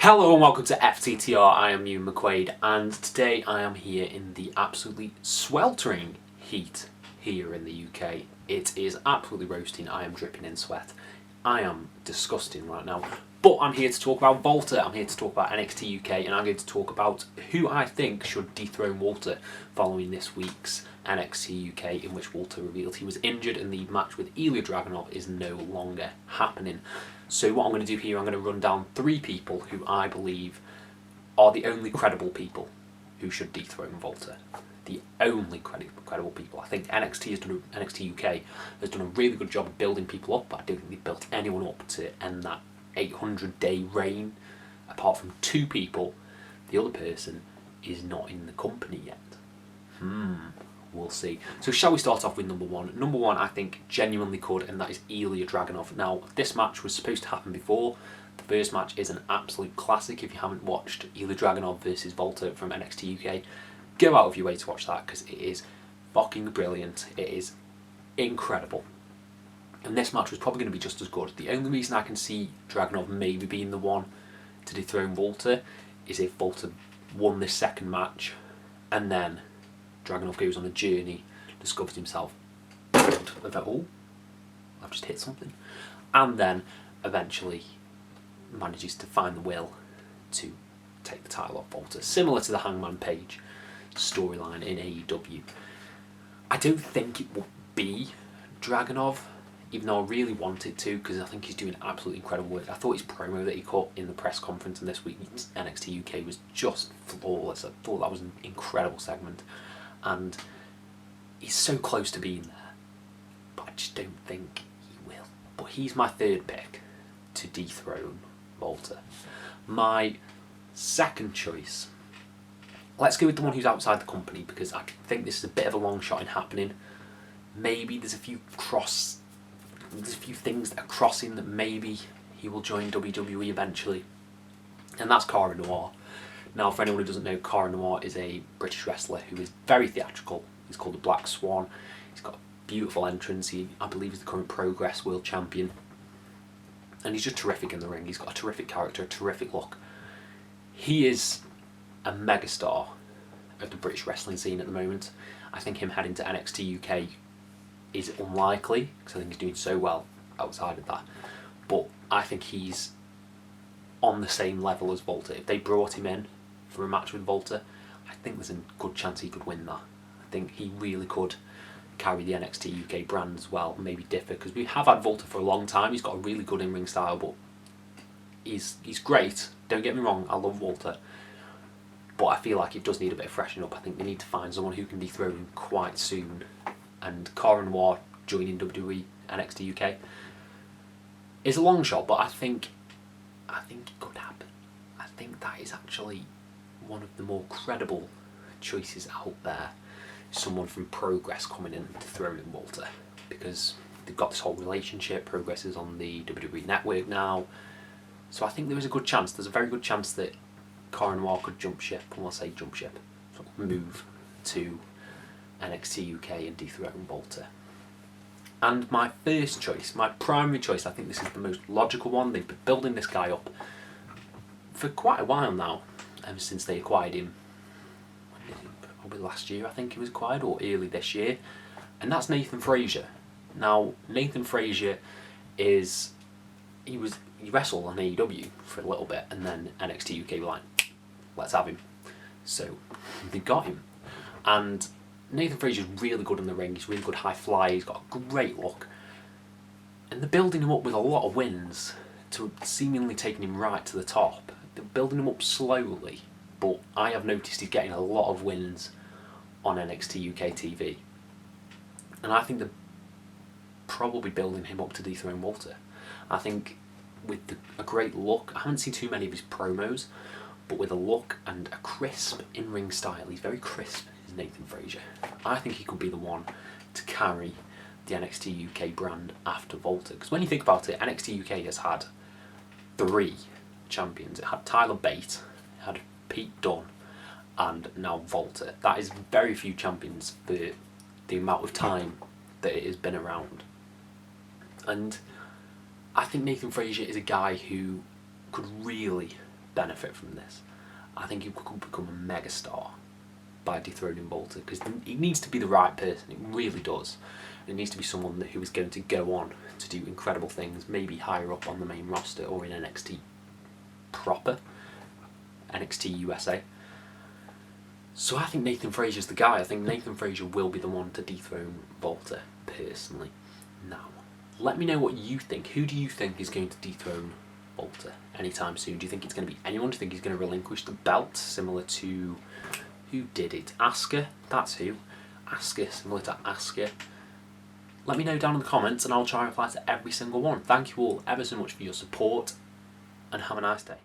Hello and welcome to FTTR, I am Ewan McQuaid and today I am here in the absolutely sweltering heat here in the UK. It is absolutely roasting, I am dripping in sweat. I am disgusting right now, but I'm here to talk about Volta, I'm here to talk about NXT UK and I'm going to talk about who I think should dethrone Walter following this week's NXT UK in which Walter revealed he was injured and the match with Elias Dragunov is no longer happening. So what I'm going to do here, I'm going to run down 3 people who I believe are the only credible people who should dethrone Volta. The only credible people. I think NXT UK has done a really good job of building people up, but I don't think they've built anyone up to end that 800-day reign. Apart from 2 people, the other person is not in the company yet. We'll see. So shall we start off with number 1? Number 1 I think genuinely could, and that is Elias Dragunov. Now, this match was supposed to happen before. The first match is an absolute classic. If you haven't watched Elias Dragunov versus Volta from NXT UK, go out of your way to watch that because it is fucking brilliant. It is incredible. And this match was probably going to be just as good. The only reason I can see Dragunov maybe being the one to dethrone Volta is if Volta won this second match and then Dragunov goes on a journey, discovers himself, oh, I've just hit something, and then eventually manages to find the will to take the title off Volta, similar to the Hangman Page storyline in AEW. I don't think it will be Dragunov, even though I really want it to, because I think he's doing absolutely incredible work. I thought his promo that he cut in the press conference in this week's NXT UK was just flawless. I thought that was an incredible segment. And he's so close to being there, but I just don't think he will. But he's my third pick to dethrone Volta. My second choice, let's go with the one who's outside the company because I think this is a bit of a long shot in happening. Maybe there's a few things that are crossing that maybe he will join WWE eventually, and that's Cara Noir. Now, for anyone who doesn't know, Cara Noir is a British wrestler who is very theatrical. He's called the Black Swan. He's got a beautiful entrance. I believe he's the current Progress World Champion. And he's just terrific in the ring. He's got a terrific character, a terrific look. He is a megastar of the British wrestling scene at the moment. I think him heading to NXT UK is unlikely, because I think he's doing so well outside of that. But I think he's on the same level as Volta. If they brought him in for a match with Volta, I think there's a good chance he could win that. I think he really could carry the NXT UK brand as well, maybe differ, because we have had Volta for a long time. He's got a really good in-ring style, but he's great. Don't get me wrong, I love Volta, but I feel like it does need a bit of freshening up. I think they need to find someone who can dethrone him quite soon, and Cara Noir joining WWE NXT UK is a long shot, but I think it could happen. I think that is actually one of the more credible choices out there. Someone from Progress coming in to throw in Walter, because they've got this whole relationship. Progress is on the WWE network now, so I think there is a good chance. There's a very good chance that Cara Noir could jump ship, and I'll say jump ship, sort of move to NXT UK and dethrone Walter. And my first choice, my primary choice, I think this is the most logical one. They've been building this guy up for quite a while now, ever since they acquired him. Probably last year, I think he was acquired, or early this year. And that's Nathan Frazier. Now, Nathan Frazier he wrestled on AEW for a little bit, and then NXT UK were like, let's have him. So they got him. And Nathan Frazier's really good in the ring. He's really good high flyer. He's got a great look. And they're building him up with a lot of wins to seemingly taking him right to the top. They're building him up slowly, but I have noticed he's getting a lot of wins on NXT UK TV. And I think they're probably building him up to dethrone Walter. I think with a great look, I haven't seen too many of his promos, but with a look and a crisp in-ring style, he's very crisp, is Nathan Frazier. I think he could be the one to carry the NXT UK brand after Volta. Because when you think about it, NXT UK has had 3 champions. It had Tyler Bate, it had Pete Dunne, and now Volta. That is very few champions for the amount of time that it has been around. And I think Nathan Frazier is a guy who could really benefit from this. I think he could become a megastar by dethroning Walter, because he needs to be the right person. It really does. It needs to be someone who is going to go on to do incredible things, maybe higher up on the main roster or in NXT proper, NXT USA. So I think Nathan Frazier's the guy. I think Nathan Frazier will be the one to dethrone Walter, personally. Now, let me know what you think. Who do you think is going to dethrone Walter anytime soon? Do you think it's going to be anyone? Do you think he's going to relinquish the belt, similar to... who did it? Asuka? That's who. Asuka, similar to Asuka. Let me know down in the comments and I'll try and reply to every single one. Thank you all ever so much for your support and have a nice day.